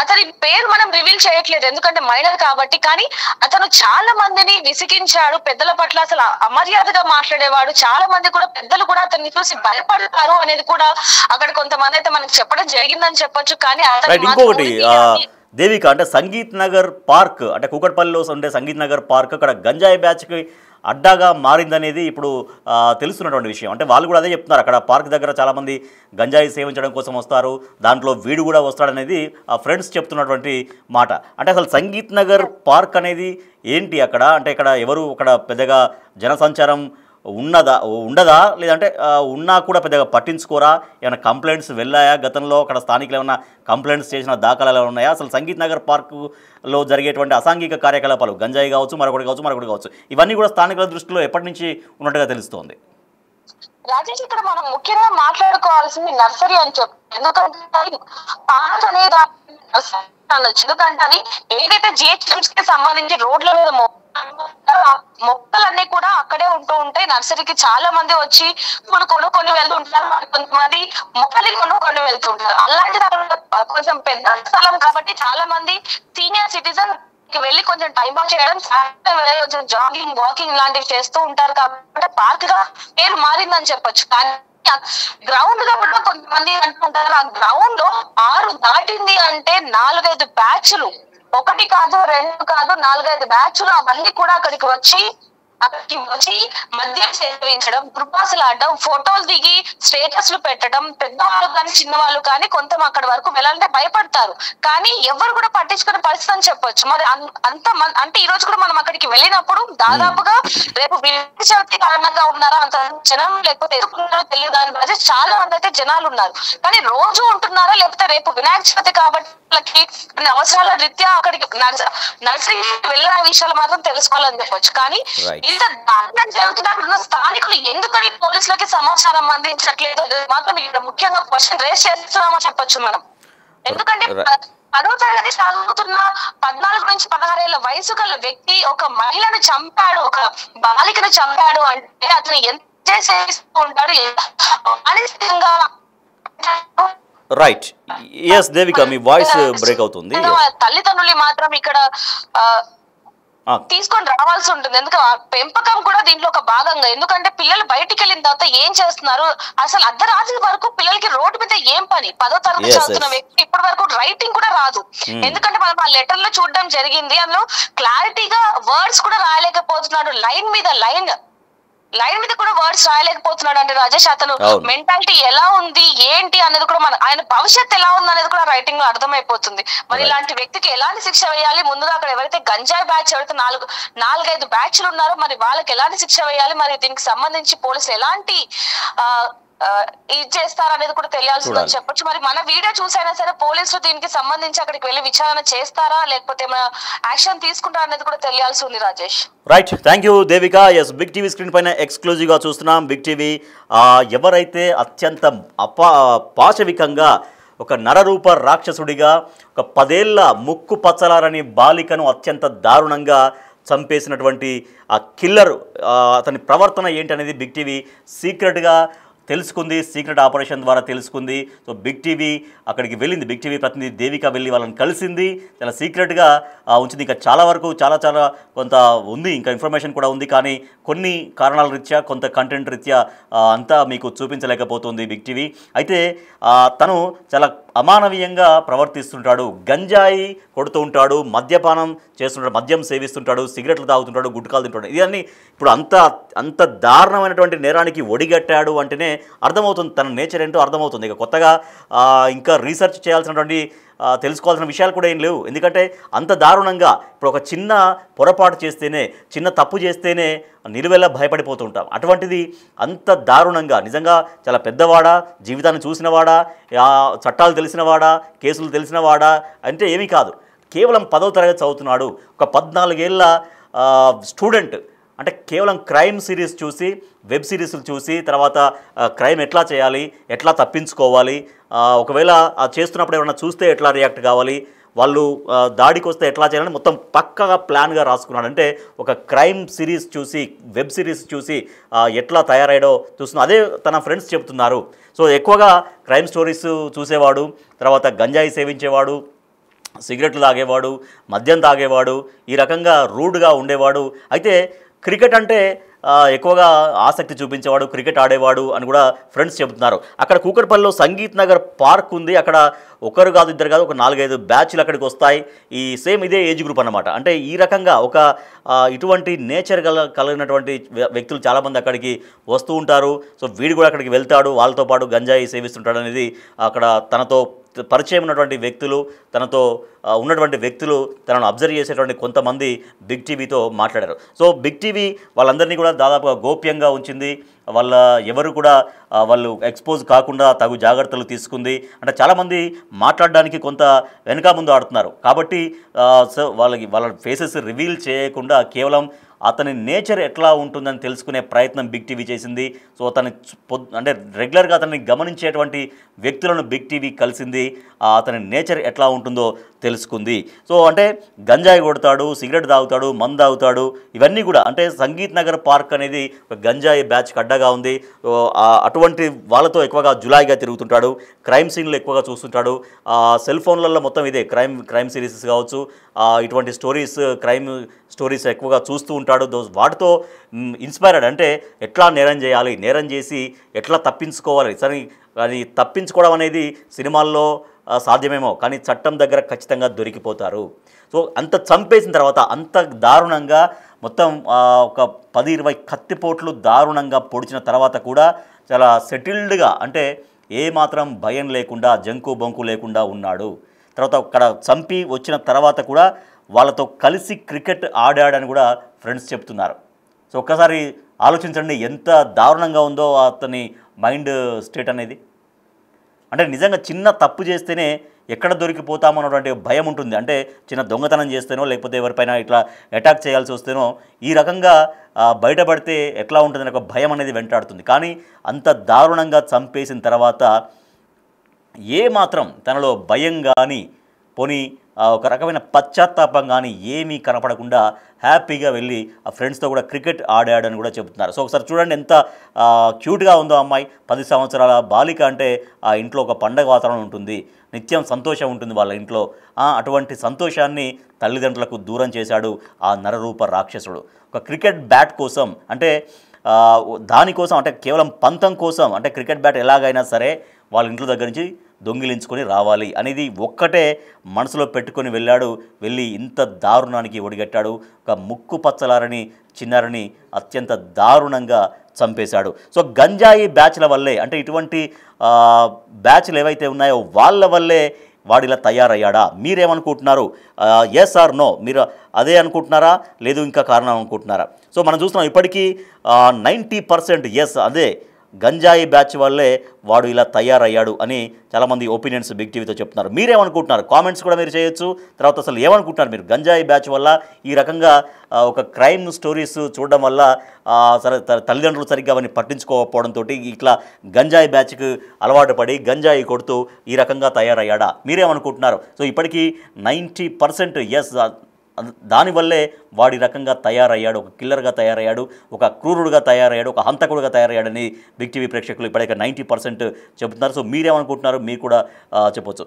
అతని పేరు మనం రివీల్ చేయట్లేదు ఎందుకంటే మైనర్ కాబట్టి, కానీ అతను చాలా మందిని విసిగించాడు, పెద్దల పట్ల అసలు అమర్యాదగా మాట్లాడేవాడు, చాలా మంది కూడా పెద్దలు కూడా అతన్ని చూసి భయపడతారు అనేది కూడా అక్కడ కొంతమంది అయితే మనకు చెప్పడం జరిగిందని చెప్పొచ్చు. కానీ ఇంకొకటి దేవిక, అంటే సంగీత్ నగర్ పార్క్ అంటే కూకట్పల్లిలో ఉండే సంగీత్ నగర్ పార్క్ అక్కడ గంజాయి బ్యాచ్కి అడ్డాగా మారిందనేది ఇప్పుడు తెలుస్తున్నటువంటి విషయం. అంటే వాళ్ళు కూడా అదే చెప్తున్నారు, అక్కడ పార్క్ దగ్గర చాలామంది గంజాయి సేవించడం కోసం వస్తారు, దాంట్లో వీడు కూడా వస్తాడనేది ఆ ఫ్రెండ్స్ చెప్తున్నటువంటి మాట. అంటే అసలు సంగీత్ నగర్ పార్క్ అనేది ఏంటి అక్కడ? అంటే ఇక్కడ ఎవరు అక్కడ పెద్దగా జనసంచారం ఉండదా లేదంటే ఉన్నా కూడా పెద్దగా పట్టించుకోరా? ఏమైనా కంప్లైంట్స్ వెళ్ళాయా గతంలో? అక్కడ స్థానికులు ఏమైనా కంప్లైంట్స్ చేసిన దాఖలాలు ఉన్నాయా? అసలు సంగీత్ నగర్ పార్కులో జరిగేటువంటి అసాంఘిక కార్యకలాపాలు, గంజాయి కావచ్చు, మరొకటి కావచ్చు, ఇవన్నీ కూడా స్థానికుల దృష్టిలో ఎప్పటి నుంచి ఉన్నట్టుగా తెలుస్తోంది? రాజేష్, ఇక్కడ మనం ముఖ్యంగా మాట్లాడుకోవాల్సింది నర్సరీ అని చెప్పి. ఎందుకంటే పార్క్ అనేది ఎందుకంటే అది ఏదైతే జిహెచ్ఎంసీ కి సంబంధించి రోడ్ల మీద మొక్కలన్నీ కూడా అక్కడే ఉంటూ ఉంటాయి. నర్సరీకి చాలా మంది వచ్చి కొనుక్కొని వెళ్తుంటారు, కొంతమంది మొక్కలు కొనుక్కొని వెళ్తుంటారు. అలాంటిది కొంచెం పెద్ద స్థలం కాబట్టి చాలా మంది సీనియర్ సిటిజన్ వెళ్ళి కొంచెం టైం పాస్ చేయడం, కొంచెం జాగింగ్, వాకింగ్ లాంటివి చేస్తూ ఉంటారు. కాబట్టి పార్క్ గా పేరు మారిందని చెప్పొచ్చు. కానీ గ్రౌండ్ గా కూడా కొంతమంది అంటుంటారు, ఆ గ్రౌండ్ లో 6 దాటింది అంటే 4-5 బ్యాచ్లు, 1 కాదు 2 కాదు 4-5 బ్యాచ్లు అవన్నీ కూడా అక్కడికి వచ్చి మద్యం సేవించడం, కృపాసులు ఆడడం, ఫోటోలు దిగి స్టేటస్లు పెట్టడం, పెద్దవాళ్ళు కానీ చిన్నవాళ్ళు కానీ కొంత అక్కడి వరకు వెళ్ళాలంటే భయపడతారు. కానీ ఎవరు కూడా పట్టించుకునే పరిస్థితి అని చెప్పొచ్చు. మరి అంత అంటే ఈ రోజు కూడా మనం అక్కడికి వెళ్ళినప్పుడు దాదాపుగా రేపు వినాయక చవితి కారణంగా ఉన్నారా అంత జనం, లేకపోతే ఎదుర్కొన్నారో తెలియదు, దాని బట్టి చాలా మంది అయితే జనాలు ఉన్నారు. కానీ రోజు ఉంటున్నారా, లేకపోతే రేపు వినాయక చవితి కాబట్టి అవసరాల రీత్యా అక్కడికి నర్సరీ వెళ్ళిన విషయాలు మాత్రం తెలుసుకోవాలని చెప్పొచ్చు. కానీ ఇంత దారుణం జరుగుతున్నప్పుడు స్థానికులు ఎందుకని పోలీసులకి సమాచారం అందించట్లేదు మాత్రం ఇక్కడ ముఖ్యంగా క్వశ్చన్ రేస్ చేస్తున్నామో చెప్పొచ్చు మనం. ఎందుకంటే 10వ తరగతి చదువుతున్న 14 నుంచి 16 ఏళ్ల వయసు గల వ్యక్తి ఒక మహిళను చంపాడు, ఒక బాలికను చంపాడు అంటే అతను ఎంత చేస్తూ ఉంటాడు అనిశ్చితంగా. రైట్, ఎస్ దేవిక, మీ వాయిస్ బ్రేక్ అవుతుంది. తల్లిదండ్రులు మాత్రం ఇక్కడ తీసుకొని రావాల్సి ఉంటుంది. ఎందుకంటే పెంపకం కూడా దీంట్లో ఒక భాగంగా. ఎందుకంటే పిల్లలు బయటికి వెళ్ళిన తర్వాత ఏం చేస్తున్నారు, అసలు అర్ధరాత్రి వరకు పిల్లలకి రోడ్డు మీద ఏం పని? 10వ తరగతి చదువుతున్న వ్యక్తి ఇప్పటి వరకు రైటింగ్ కూడా రాదు. ఎందుకంటే మనం ఆ లెటర్ లో చూడడం జరిగింది, అందులో క్లారిటీగా వర్డ్స్ కూడా రాయలేకపోతున్నాడు. లైన్ మీద కూడా వర్డ్స్ రాయలేకపోతున్నాడు. అంటే రాజేష్, అతను మెంటాలిటీ ఎలా ఉంది ఏంటి అనేది కూడా ఆయన భవిష్యత్తు ఎలా ఉంది అనేది కూడా రైటింగ్ లో అర్థమైపోతుంది. మరి ఇలాంటి వ్యక్తికి ఎలాంటి శిక్ష వేయాలి? ముందుగా అక్కడ ఎవరైతే గంజాయి బ్యాచ్ ఎవరైతే 4-5 బ్యాచ్లు ఉన్నారో మరి వాళ్ళకి ఎలాంటి శిక్ష వేయాలి? మరి దీనికి సంబంధించి పోలీసులు ఎలాంటి ఇది చేస్తారనేది కూడా తెలియాల్సిందని చెప్పొచ్చు. మరి మన వీడియో చూసైనా సరే పోలీసులు దీనికి సంబంధించి అక్కడికి వెళ్ళి విచారణ చేస్తారా, లేకపోతే ఏమైనా యాక్షన్ తీసుకుంటారా అనేది కూడా తెలియాల్సి ఉంది Rajesh. Right, thank you Devika. Yes, big TV screen పైన ఎక్స్క్లూజివ్గా చూస్తున్నాం. బిగ్ టీవీ ఎవరైతే అత్యంత పాశవికంగా ఒక నరరూప రాక్షసుడిగా ఒక 10 ఏళ్ల ముక్కు పచ్చలారని బాలికను అత్యంత దారుణంగా చంపేసినటువంటి ఆ కిల్లర్, అతని ప్రవర్తన ఏంటి అనేది బిగ్ టీవీ సీక్రెట్గా తెలుసుకుంది, సీక్రెట్ ఆపరేషన్ ద్వారా తెలుసుకుంది. సో బిగ్ టీవీ అక్కడికి వెళ్ళింది, బిగ్ టీవీ ప్రతినిధి దేవిక వెళ్ళి వాళ్ళని కలిసింది, చాలా సీక్రెట్గా ఉంచింది. ఇంకా చాలా వరకు చాలా కొంత ఉంది, ఇంకా ఇన్ఫర్మేషన్ కూడా ఉంది. కానీ కొన్ని కారణాల రీత్యా, కొంత కంటెంట్ రీత్యా అంతా మీకు చూపించలేకపోతుంది బిగ్ టీవీ. అయితే తను చాలా అమానవీయంగా ప్రవర్తిస్తుంటాడు, గంజాయి కొడుతూ ఉంటాడు, మద్యపానం చేస్తుంటాడు, మద్యం సేవిస్తుంటాడు, సిగరెట్లు తాగుతుంటాడు, గుట్కాలు తింటాడు. ఇవన్నీ ఇప్పుడు అంత దారుణమైనటువంటి నేరానికి ఒడిగట్టాడు అంటేనే అర్థమవుతుంది, తన నేచర్ ఏంటో అర్థమవుతుంది. ఇక కొత్తగా ఇంకా రీసెర్చ్ చేయాల్సినటువంటి తెలుసుకోవాల్సిన విషయాలు కూడా ఏం లేవు. ఎందుకంటే అంత దారుణంగా ఇప్పుడు ఒక చిన్న పొరపాటు చేస్తేనే, చిన్న తప్పు చేస్తేనే నిలువెల్లా భయపడిపోతుంటాం. అటువంటిది అంత దారుణంగా, నిజంగా చాలా పెద్దవాడా, జీవితాన్ని చూసినవాడా, చట్టాలు తెలిసినవాడా, కేసులు తెలిసినవాడా అంటే ఏమీ కాదు. కేవలం 10వ తరగతి చదువుతున్నాడు, ఒక 14 ఏళ్ల స్టూడెంట్. అంటే కేవలం క్రైమ్ సిరీస్ చూసి, వెబ్ సిరీస్లు చూసి, తర్వాత క్రైమ్ ఎట్లా చేయాలి, ఎట్లా తప్పించుకోవాలి, ఒకవేళ చేస్తున్నప్పుడు ఎవరైనా చూస్తే ఎట్లా రియాక్ట్ కావాలి, వాళ్ళు దాడికి వస్తే ఎట్లా చేయాలని మొత్తం పక్కగా ప్లాన్గా రాసుకున్నాడు. అంటే ఒక క్రైమ్ సిరీస్ చూసి, వెబ్ సిరీస్ చూసి ఎట్లా తయారయ్యాడో చూస్తున్నాడు. అదే తన ఫ్రెండ్స్ చెప్తున్నారు. సో ఎక్కువగా క్రైమ్ స్టోరీస్ చూసేవాడు, తర్వాత గంజాయి సేవించేవాడు, సిగరెట్లు తాగేవాడు, మద్యం తాగేవాడు, ఈ రకంగా రూడ్గా ఉండేవాడు. అయితే క్రికెట్ అంటే ఎక్కువగా ఆసక్తి చూపించేవాడు, క్రికెట్ ఆడేవాడు అని కూడా ఫ్రెండ్స్ చెబుతున్నారు. అక్కడ కూకట్పల్లిలో సంగీత్ నగర్ పార్క్ ఉంది. అక్కడ ఒకరు కాదు, ఇద్దరు కాదు, ఒక 4-5 బ్యాచ్లు అక్కడికి వస్తాయి. ఈ సేమ్ ఇదే ఏజ్ గ్రూప్ అన్నమాట. అంటే ఈ రకంగా ఒక ఇటువంటి నేచర్ కలిగినటువంటి వ్యక్తులు చాలామంది అక్కడికి వస్తూ ఉంటారు. సో వీడు కూడా అక్కడికి వెళ్తాడు, వాళ్ళతో పాటు గంజాయి సేవిస్తుంటాడు అనేది అక్కడ తనతో పరిచయం ఉన్నటువంటి వ్యక్తులు, తనతో ఉన్నటువంటి వ్యక్తులు, తనను అబ్జర్వ్ చేసేటువంటి కొంతమంది బిగ్ టీవీతో మాట్లాడారు. సో బిగ్ టీవీ వాళ్ళందరినీ కూడా దాదాపుగా గోప్యంగా ఉంచింది. ఎవరు కూడా వాళ్ళు ఎక్స్పోజ్ కాకుండా తగు జాగ్రత్తలు తీసుకుంది. అంటే చాలామంది మాట్లాడడానికి కొంత వెనక ముందు ఆడుతున్నారు కాబట్టి సో వాళ్ళ ఫేసెస్ రివీల్ చేయకుండా కేవలం అతని నేచర్ ఎట్లా ఉంటుందని తెలుసుకునే ప్రయత్నం బిగ్ టీవీ చేసింది. సో అంటే రెగ్యులర్గా అతన్ని గమనించేటువంటి వ్యక్తులను బిగ్ టీవీ కలిసింది. అతని నేచర్ ఎట్లా ఉంటుందో తెలుసుకుంది. సో అంటే గంజాయి కొడతాడు, సిగరెట్ తాగుతాడు, మందు తాగుతాడు, ఇవన్నీ కూడా అంటే సంగీత్ నగర్ పార్క్ అనేది ఒక గంజాయి బ్యాచ్కి అడ్డగా ఉంది. అటువంటి వాళ్ళతో ఎక్కువగా జులాయిగా తిరుగుతుంటాడు, క్రైమ్ సీన్లు ఎక్కువగా చూస్తుంటాడు. సెల్ ఫోన్లలో మొత్తం ఇదే క్రైమ్ సిరీస్ కావచ్చు, ఇటువంటి క్రైమ్ స్టోరీస్ ఎక్కువగా చూస్తూ ఉంటాడు. వాటితో ఇన్స్పైర్డ్ అంటే ఎట్లా నేరం చేయాలి, నేరం చేసి ఎట్లా తప్పించుకోవాలి. సరే అది తప్పించుకోవడం అనేది సినిమాల్లో సాధ్యమేమో, కానీ చట్టం దగ్గర ఖచ్చితంగా దొరికిపోతారు. సో అంత చంపేసిన తర్వాత అంత దారుణంగా మొత్తం ఒక 10-20 కత్తిపోట్లు దారుణంగా పొడిచిన తర్వాత కూడా చాలా సెటిల్డ్గా అంటే ఏమాత్రం భయం లేకుండా జంకు బొంకు లేకుండా ఉన్నాడు. తర్వాత అక్కడ చంపి వచ్చిన తర్వాత కూడా వాళ్ళతో కలిసి క్రికెట్ ఆడాడని కూడా ఫ్రెండ్స్ చెప్తున్నారు. సో ఒక్కసారి ఆలోచించండి ఎంత దారుణంగా ఉందో అతని మైండ్ స్టేట్ అనేది. అంటే నిజంగా చిన్న తప్పు చేస్తేనే ఎక్కడ దొరికిపోతామన్నటువంటి భయం ఉంటుంది. అంటే చిన్న దొంగతనం చేస్తేనో లేకపోతే ఎవరిపైన ఇట్లా అటాక్ చేయాల్సి వస్తేనో ఈ రకంగా బయటపడితే ఎట్లా ఉంటుందని ఒక భయం అనేది వెంటాడుతుంది. కానీ అంత దారుణంగా చంపేసిన తర్వాత ఏమాత్రం తనలో భయం కానీ పోనీ ఒక రకమైన పశ్చాత్తాపం కానీ ఏమీ కనపడకుండా హ్యాపీగా వెళ్ళి ఆ ఫ్రెండ్స్తో కూడా క్రికెట్ ఆడాడని కూడా చెబుతున్నారు. సో ఒకసారి చూడండి ఎంత క్యూట్గా ఉందో అమ్మాయి. 10 సంవత్సరాల బాలిక అంటే ఆ ఇంట్లో ఒక పండగ వాతావరణం ఉంటుంది, నిత్యం సంతోషం ఉంటుంది వాళ్ళ ఇంట్లో. అటువంటి సంతోషాన్ని తల్లిదండ్రులకు దూరం చేశాడు ఆ నరరూప రాక్షసుడు. ఒక క్రికెట్ బ్యాట్ కోసం అంటే దానికోసం అంటే కేవలం పంతం కోసం అంటే క్రికెట్ బ్యాట్ ఎలాగైనా సరే వాళ్ళ ఇంట్లో దగ్గర నుంచి దొంగిలించుకొని రావాలి అనేది ఒక్కటే మనసులో పెట్టుకొని వెళ్ళి ఇంత దారుణానికి ఒడిగట్టాడు. ఒక ముక్కు పచ్చలారని చిన్నారని అత్యంత దారుణంగా చంపేశాడు. సో గంజాయి బ్యాచ్ల వల్లే అంటే ఇటువంటి బ్యాచ్లు ఏవైతే ఉన్నాయో వాళ్ళ వల్లే వాడు ఇలా తయారయ్యాడా? మీరేమనుకుంటున్నారు? ఎస్ ఆర్ నో, మీరు అదే అనుకుంటున్నారా లేదు ఇంకా కారణం అనుకుంటున్నారా? సో మనం చూస్తున్నాం ఇప్పటికీ 90% ఎస్ అదే గంజాయి బ్యాచ్ వల్లే వాడు ఇలా తయారయ్యాడు అని చాలామంది ఒపీనియన్స్ బిగ్ టీవీతో చెప్తున్నారు. మీరేమనుకుంటున్నారు? కామెంట్స్ కూడా మీరు చేయొచ్చు. తర్వాత అసలు ఏమనుకుంటున్నారు మీరు? గంజాయి బ్యాచ్ వల్ల ఈ రకంగా ఒక క్రైమ్ స్టోరీస్ చూడడం వల్ల సరే తల్లిదండ్రులు సరిగ్గా అవన్నీ పట్టించుకోకపోవడంతో ఇట్లా గంజాయి బ్యాచ్కి అలవాటు పడి గంజాయి కొడుతూ ఈ రకంగా తయారయ్యాడా? మీరేమనుకుంటున్నారు? సో ఇప్పటికీ 90% ఎస్ దానివల్లే వాడి రకంగా తయారయ్యాడు, ఒక కిల్లర్గా తయారయ్యాడు, ఒక క్రూరుడుగా తయారయ్యాడు, ఒక హంతకుడుగా తయారయ్యాడని బిగ్ టీవీ ప్రేక్షకులు ఇప్పటికే 90% చెబుతున్నారు. సో మీరేమనుకుంటున్నారు? మీరు కూడా చెప్పొచ్చు.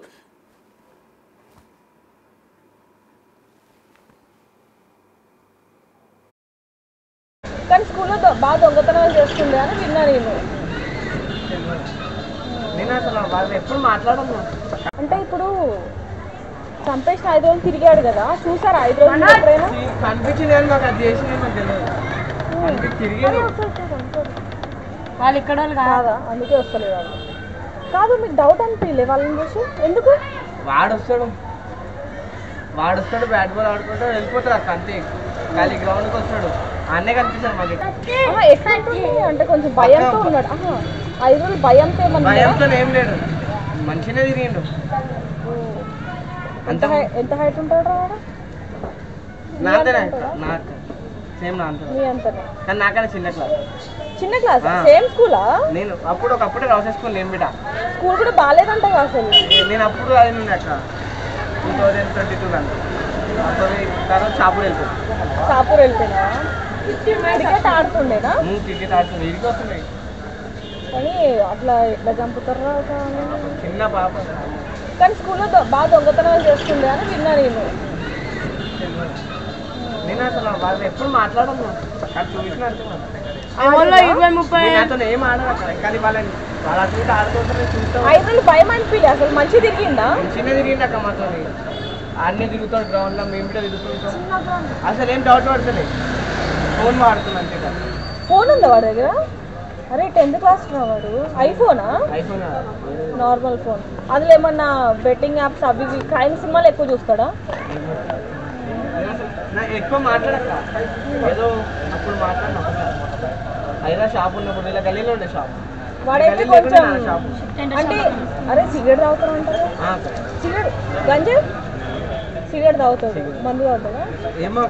కానీ స్కూల్లో బాగా దొంగతనాలు చేస్తుండే అని విన్నా నేను అసలు వాళ్ళు ఎప్పుడు మాట్లాడము. అంటే ఇప్పుడు చంపేసిన 5 రోజులు తిరిగాడు కదా, చూసారా 5 రోజులు ఎప్పుడైనా? కనిపించింది కానీ మాకు అది చేసింది మాకు తెలియదు. తిరిగి వాళ్ళు ఇక్కడ వాళ్ళు కాదా, అందుకే వస్తలేదు వాళ్ళు. కాదు మీకు డౌట్ అనిపించలే వాళ్ళని చూసి? ఎందుకు? వాడు వస్తాడు బ్యాట్ బాల్ ఆడుకుంటూ వెళ్ళిపోతాడు అక్క అంతే. ఖాళీ గ్రౌండ్కి వస్తాడు, అన్నే కనిపిస్తాడు మాకు. ఎట్లా అంటే కొంచెం భయంతో ఉన్నాడు. 5 రోజులు భయంతో భయంతో ఏం లేడు, మంచిగానే తిరిగిండు. ఎంత హైట్ ఉంటాడు వాడు? నాతోనే నాకు సేమ్ నా అంత. మీ అంతనే కానీ నాకన్నా చిన్న క్లాస్. చిన్న క్లాస్? సేమ్ స్కూలా? నేను ఒకప్పుడే రాసేసుకుని నేను బిడ్డ స్కూల్ కూడా బాగాలేదంట అసలు. నేను అప్పుడు అది నుండి అక్క 2022 కానీ తర్వాత షాపూర్ వెళ్ళిపోయినా క్రికెట్ ఆడుతుండేనా? క్రికెట్ ఆడుతుంది, ఇడికి వస్తున్నాయి కానీ అట్లా ఎట్లా చంపుతారా చిన్న పాప. కానీ స్కూల్లో బాగా దొంగతనాలు చేస్తుండే అని విన్నా నేను అసలు వాళ్ళు ఎప్పుడు మాట్లాడము. చూసిన నాతో ఏం ఆడదు అక్కడ. కానీ వాళ్ళని వాళ్ళ అటు ఆడుతుంటే చూస్తాం. 5 రోజులు భయం అనిపించలే అసలు? మంచిగా తిరిగిందా? మంచిగా తిరిగింది అక్క మాతో. అన్నీ తిరుగుతాడు గ్రౌండ్లో, మేము కూడా తిరుగుతుంటాం. అసలు ఏం డౌట్ పడతలే, ఫోన్ వాడుతున్నాం అంతే కదా. ఫోన్ ఉందా వాడి దగ్గర? అరే 10th క్లాస్ వాడు. ఐఫోనా? IPhone normal phone. అందులో ఏమన్నా బెట్టింగ్ యాప్స్ అవి క్రైమ్ సినిమాలు ఎక్కువ చూస్తాడా? ఎక్కువ మాట్లాడక ఏదో అప్పుడు మాట్లాడినా అయినా షాప్ ఉన్నప్పుడు ఇలా గల్లీలో ఉండే షాప్ వాడైతే కొంచెం అంటే అరే సిగరెట్ తాగుతాడు అంటారు. సిగరెట్ గంజా సిగరెట్ తాగుతాడు, మందు తాగుతాడా?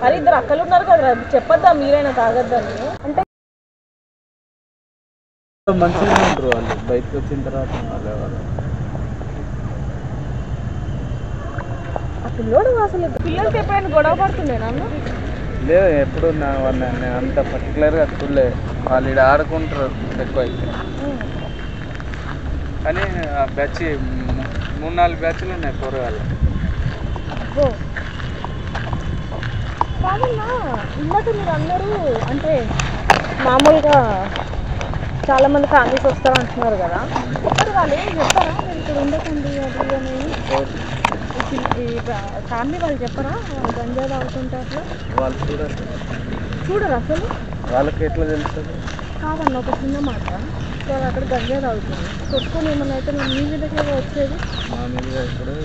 అరే ఇద్దరు అక్కలు ఉన్నారు కదా, చెప్పొద్దా మీరైనా తాగొద్దని? అంటే మంచిగా ఉంటారు వాళ్ళు, బయటకు వచ్చిన తర్వాత ఆ పిల్లోడు అసలు పిల్లలకి ఎప్పుడైనా గొడవ పడుతుండేనా అన్న? లేదు, ఎప్పుడు నేను అంత పర్టికులర్గా చూడలే. వాళ్ళు ఇక్కడ ఆడుకుంటారు ఎక్కువ అయితే. కానీ ఆ బ్యాచ్ 3-4 బ్యాచ్లు ఉన్నాయి కూరగాయలు. కాదన్నా ఇందాక మీరు అన్నారు అంటే మామూలుగా చాలా మంది ఫ్యామిలీస్ వస్తారు అంటున్నారు కదా, మరి వాళ్ళు ఏం చెప్పారా మీరు ఇక్కడ ఉండకండి అది అనేది? ఫ్యామిలీ వాళ్ళు చెప్పరా గంజా తాగుతుంటే? అట్లా వాళ్ళు చూడరు అసలు? వాళ్ళకి ఎట్లా తెలుస్తుంది? కాదన్న ఒక చిన్న మాట, వాళ్ళు అక్కడ గంజా తాగుతుంది కొట్టుకొని ఏమన్నా అయితే మీ మీదకే వచ్చేది. మా మీద ఇప్పుడు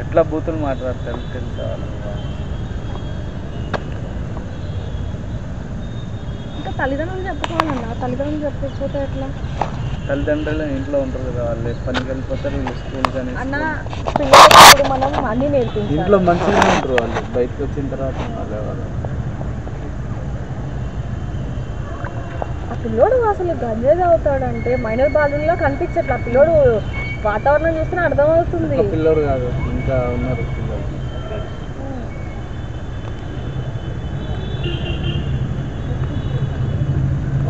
ఎట్లా బూతులు మాట్లాడతారు తెలుసా? ఇంకా తల్లిదండ్రులు చెప్పుకోవాలన్నా, తల్లిదండ్రులు చెప్పకపోతే ఎట్లా? తల్లిదండ్రులు ఇంట్లో ఉంటారు కదా, వాళ్ళు పనికి వెళ్ళిపోతారు, వీళ్ళు స్కూల్ కానీ. అన్న పిల్లలకి ఇప్పుడు మనం అన్నీ నేర్పించాలి. ఇంట్లో మంచిగా ఉంటారు వాళ్ళు, బయటకు వచ్చిన తర్వాత వాళ్ళు ఆ పిల్లోడు అసలు గంజా తాగుతాడంటే మైనర్ బాలుల్లో కనిపించట్లా. ఆ పిల్లోడు వాతావరణం చూస్తే అర్థమవుతుంది. పిల్లోడు కాదు, ఇంకా ఉన్నారు పిల్లలు.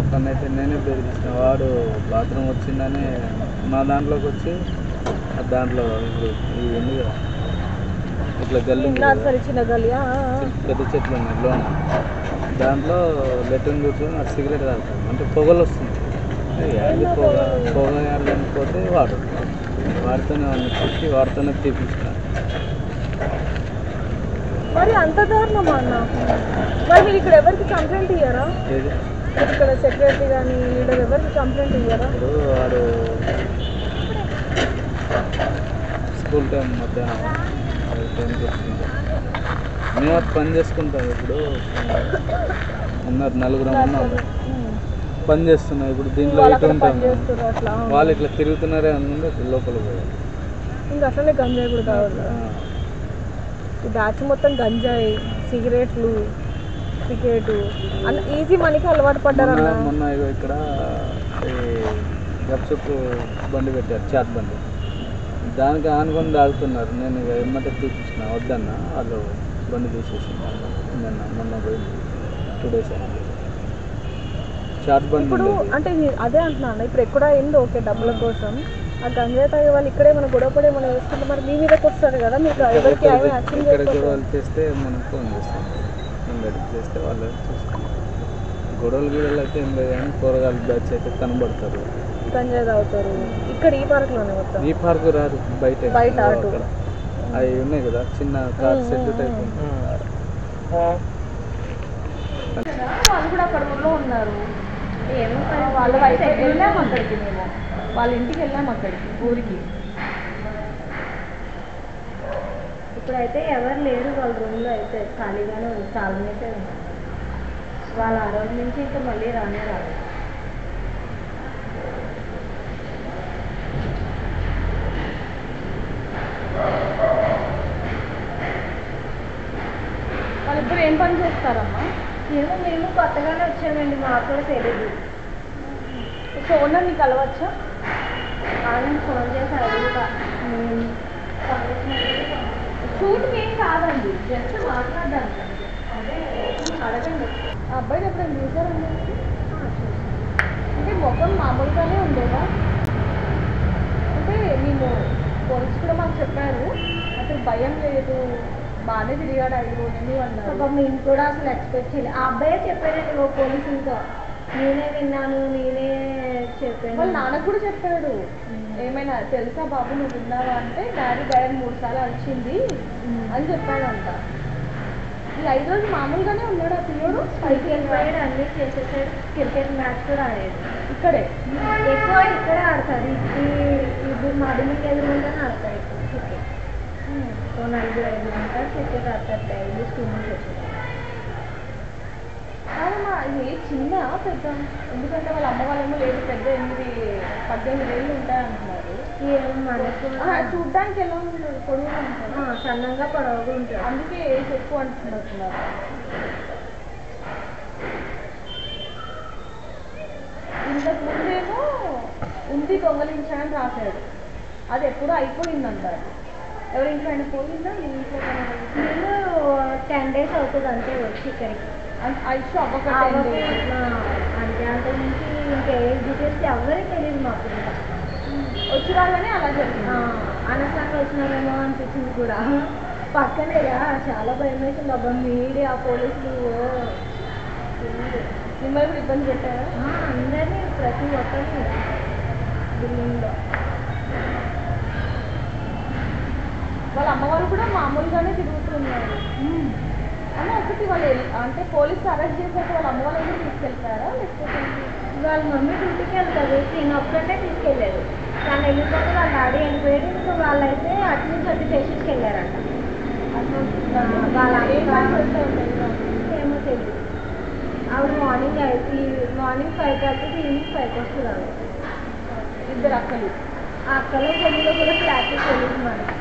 ఒకనైతే నేనే బెదిరించిన, వాడు బాత్రూమ్ వచ్చిందని మా దాంట్లోకి వచ్చి దాంట్లో ఇప్పుడు ఇది ఉంది కదా, ఇట్లా గల్లీ చిన్న గల్లీ పెద్ద చెట్లు ఉన్నాయి లోన, దాంట్లో లెట్రిన్ కూర్చొని అది సిగరెట్ తాగుతాడు. అంటే పొగలు వస్తుంది, అది పొగ చనిపోతే వాడితోనే వాళ్ళని చూసి వాడితోనే తీపిస్తాను. మరి అంత దారుణమా అన్న? మరి మీరు ఇక్కడ ఎవరికి కంప్లైంట్ ఇయ్యారా? ఏది ఇక్కడ సెక్రటరీ కానీ లీడర్ ఎవరికి కంప్లైంట్ ఇయ్యారా? ఇప్పుడు వాడు స్కూల్ టైం మధ్యాహ్నం 10కి వచ్చింది. మేము పని చేసుకుంటాం. ఇప్పుడు ఉన్నారు 4 ఉన్నారు పని చేస్తున్నాం. ఇప్పుడు దీంట్లో ఇటు ఉంటాం, వాళ్ళు ఇట్లా తిరుగుతున్నారే అనుకుంటే లోపల పోయారు. ఇంకా అసలే గంజాయి కూడా కావాలి. ఈ బ్యాచ్ మొత్తం గంజాయి, సిగరెట్లు, క్రికెట్ అన్న ఈజీ మనీకి అలవాటు పడ్డారన్న. మొన్న ఇక్కడ గప్చుప్ బండి పెట్టారు, చాట్ బండి, దానికి ఆనుకొని తాగుతున్నారు. నేను ఇక ఎమ్మటే తీపించిన, వద్దన్న వాళ్ళు బండి తీసేసి మొన్న పోయింది 2 days అయింది. చాట్ బండి ఇప్పుడు అంటే అదే అంటున్నాను, ఇప్పుడు ఎక్కడ అయింది ఓకే డబ్బుల కోసం, ఆ గంజాయి తాగే వాళ్ళు ఇక్కడే మన గొడవపడే మనం వేసుకుంటే మరి మీ మీదకి వస్తారు కదా, మీకు ఎవరికి ఇక్కడ గొడవలు చేస్తే మనం ఫోన్ చేస్తాం, అడిగి చేస్తే వాళ్ళు చూస్తాం. గొడవలు గిడవలు అయితే ఏం లేదు, కానీ కూరగాయలు బ్యాచ్ అయితే కనబడతారు, గంజాయి తాగుతారు. ఇక్కడ ఈ పార్క్లోనే మొత్తం. ఈ పార్క్ రారు, బయట అటు అవి ఉన్నాయి కదా చిన్న కార్ సెట్ టైప్, వాళ్ళు కూడా అక్కడ ఊళ్ళో ఉన్నారు. వాళ్ళ వైపు వెళ్ళాము అక్కడికి, మేము వాళ్ళ ఇంటికి వెళ్ళాము అక్కడికి ఊరికి. ఇప్పుడైతే ఎవరు లేరు వాళ్ళ రూమ్లో, అయితే ఖాళీగానే ఉంది, చాలానైతే ఉన్నారు. వాళ్ళు ఆ రోజు నుంచి ఇంకా మళ్ళీ రానే రాదు. వాళ్ళిద్దరు ఏం పని చేస్తారమ్మా? ఏమో మేము కొత్తగానే వచ్చామండి, మాకు కూడా తెలీదు. సో ఓనర్ని కలవచ్చా? వాళ్ళని ఫోన్ చేసి అడుగుతా. షూట్కి ఏం కాదండి, జస్ట్ మాట్లాడడానికి. అడగండి. ఆ అబ్బాయిని ఎప్పుడైనా చూసారండి? అంటే మొత్తం మామూలుగానే ఉండేదా? అంటే మేము పోలీసు కూడా మాకు చెప్పారు, అసలు భయం లేదు, బాగానే తిరిగాడు 5 రోజులు అన్నారు. మేము కూడా అసలు ఎక్స్పెక్ట్ చేయలేదు. ఆ అబ్బాయే చెప్పాడండి ఓ పోలీసులతో, నేనే విన్నాను, నేనే చెప్పాను. వాళ్ళ నాన్నకు కూడా చెప్పాడు, ఏమైనా తెలుసా బాబు నువ్వు విన్నావా అంటే, డాడీ 3 సార్లు వచ్చింది అని చెప్పాడంట. ఈ 5 రోజులు మామూలుగానే ఉన్నాడు ఆ పిల్లడు పైకి వెళ్ళిపోయాడు, అన్నీ చేసేసాడు. క్రికెట్ మ్యాచ్ కూడా ఆడాడు ఇక్కడే. ఎక్కువ ఇక్కడే ఆడతారు. ఇది మడిమికి ఎదురుంటేనే ఆడతారు ఎక్కువ క్రికెట్. ఓ 4-5 ఉంటారు, క్రికెట్ ఆడతారు డైలీ స్కూల్ నుంచి వచ్చేది. అవునా, ఇది చిన్న పెద్ద, ఎందుకంటే వాళ్ళ అమ్మ వాళ్ళేమో లేదు పెద్ద 8-18 ఏళ్ళు ఉంటాయంటున్నారు. మనకు చూడ్డానికి ఎలా ఉంటాడు, పొడవుగా ఉంటాడు, సన్నంగా పొడవుగా ఉంటాడు, అందుకే ఏజ్ ఎక్కువ అంటున్నట్టున్నారు. ఇంతకు ముందేమో ఉంది దొంగలించాడని రాశాడు, అది ఎప్పుడూ అయిపోయిందంటారు. ఎవరింట్లో అయినా పోయిందా మీ ఇంట్లో? నేను 10 days అవుతుంది అంతే వచ్చి ఇక్కడికి. ఐషు అవ్వకంటే అంటే అంతకుమించి ఇంకా ఏ డీటెయిల్స్ ఎవరికి తెలియదు మాకు. వచ్చి రాగానే అలా జరిగింది. అనవసరంగా వచ్చినారేమో అనిపించింది కూడా. పక్కనేగా చాలా భయం వేసింది. అబ్బా మీడియా పోలీసులు మిమ్మల్ని కూడా ఇబ్బంది పెట్టారా? అందరినీ ప్రతి ఒక్కరిని బిల్డింగ్లో. వాళ్ళ అమ్మవారు కూడా మామూలుగానే తిరుగుతున్నారు. అన్న ఒకటి వాళ్ళు అంటే పోలీసులు అరెస్ట్ చేశాక వాళ్ళ అమ్మ వాళ్ళు కూడా తీసుకెళ్తారా, లేకపోతే వాళ్ళ మమ్మీ డ్యూటీకి వెళ్తారు, నేను ఒక్కటే తీసుకెళ్ళలేదు. తను వెళ్ళిపోతే వాళ్ళ డాడీ వెళ్ళిపోయాడు. ఇంకా వాళ్ళైతే అటు నుంచి అటు స్టేషన్కి వెళ్ళారంట. వాళ్ళ ఏమో తెలియదు. ఆవిడ మార్నింగ్ 5:30 ఈవినింగ్ 5 వస్తుంది. ఆవిడ ఇద్దరు అక్కలు. ఆ అక్కలో చెల్లిలో కూడా ఫ్లాట్కి తెలియదు మనకి.